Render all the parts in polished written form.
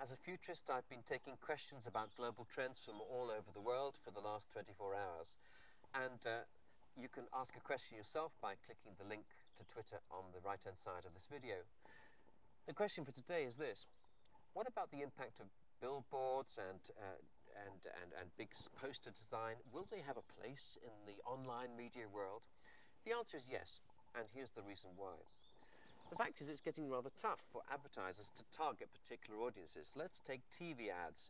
As a futurist, I've been taking questions about global trends from all over the world for the last 24 hours. And you can ask a question yourself by clicking the link to Twitter on the right-hand side of this video. The question for today is this: what about the impact of billboards and big poster design? Will they have a place in the online media world? The answer is yes, and here's the reason why. The fact is, it's getting rather tough for advertisers to target particular audiences. Let's take TV ads.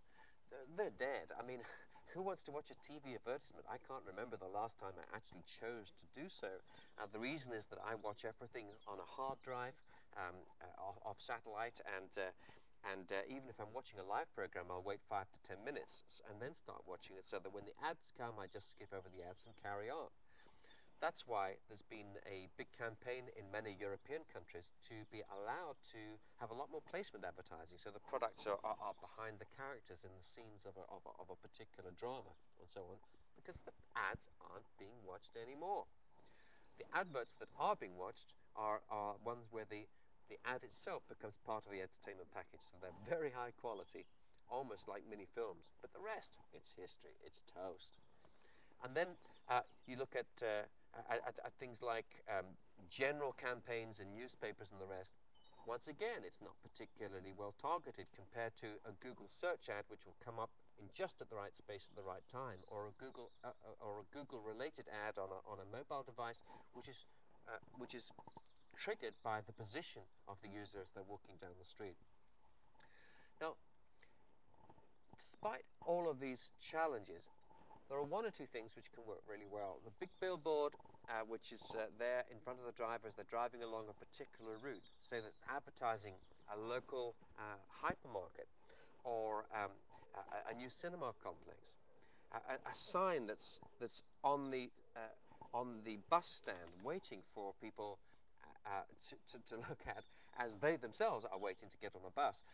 They're dead. I mean, who wants to watch a TV advertisement? I can't remember the last time I actually chose to do so. The reason is that I watch everything on a hard drive off satellite, and even if I'm watching a live program, I'll wait 5 to 10 minutes and then start watching it, so that when the ads come, I just skip over the ads and carry on. That's why there's been a big campaign in many European countries to be allowed to have a lot more placement advertising, so the products are behind the characters in the scenes of a particular drama and so on, because the ads aren't being watched anymore. The adverts that are being watched are ones where the ad itself becomes part of the entertainment package, so they're very high quality, almost like mini films, but the rest, it's history, it's toast. And then you look at things like general campaigns in newspapers and the rest. Once again, it's not particularly well targeted compared to a Google search ad, which will come up in just at the right space at the right time, or a Google related ad on a mobile device, which is triggered by the position of the user as they're walking down the street. Now, despite all of these challenges, there are one or two things which can work really well. The big billboard, which is there in front of the driver as they're driving along a particular route, say that's advertising a local hypermarket or a new cinema complex. A sign that's on the bus stand waiting for people to look at as they themselves are waiting to get on a bus.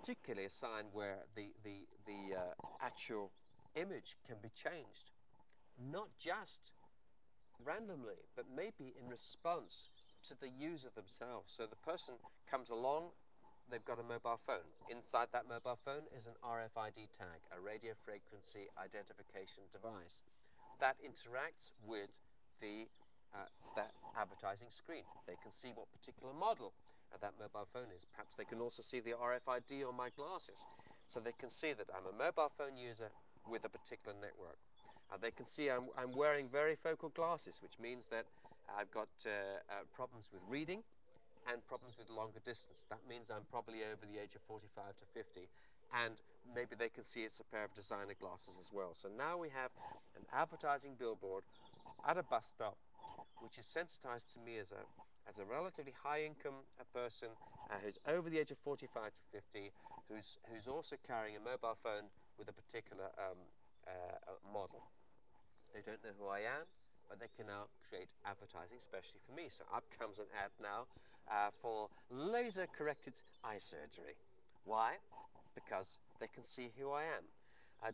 Particularly a sign where the actual image can be changed, not just randomly, but maybe in response to the user themselves. So the person comes along, they've got a mobile phone. Inside that mobile phone is an RFID tag, a radio frequency identification device, that interacts with the advertising screen. They can see what particular model that mobile phone is. Perhaps they can also see the RFID on my glasses, so they can see that I'm a mobile phone user with a particular network. They can see I'm wearing varifocal glasses, which means that I've got problems with reading and problems with longer distance. That means I'm probably over the age of 45 to 50, and maybe they can see it's a pair of designer glasses as well. So now we have an advertising billboard at a bus stop, which is sensitized to me as a relatively high-income person who's over the age of 45 to 50, who's also carrying a mobile phone with a particular model. They don't know who I am, but they can now create advertising especially for me. So up comes an ad now for laser-corrected eye surgery. Why? Because they can see who I am.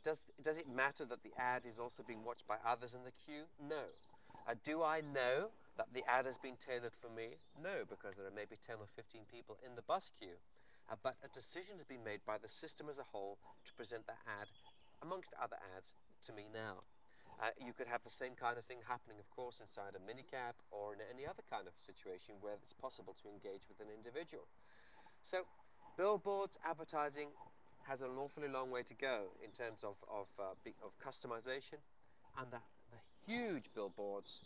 Does it matter that the ad is also being watched by others in the queue? No. Do I know that the ad has been tailored for me? No, because there are maybe 10 or 15 people in the bus queue. But a decision has been made by the system as a whole to present that ad, amongst other ads, to me now. You could have the same kind of thing happening, of course, inside a minicab or in any other kind of situation where it's possible to engage with an individual. So billboards advertising has an awfully long way to go in terms of customization, and the huge billboards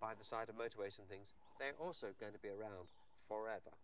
by the side of motorways and things, they're also going to be around forever.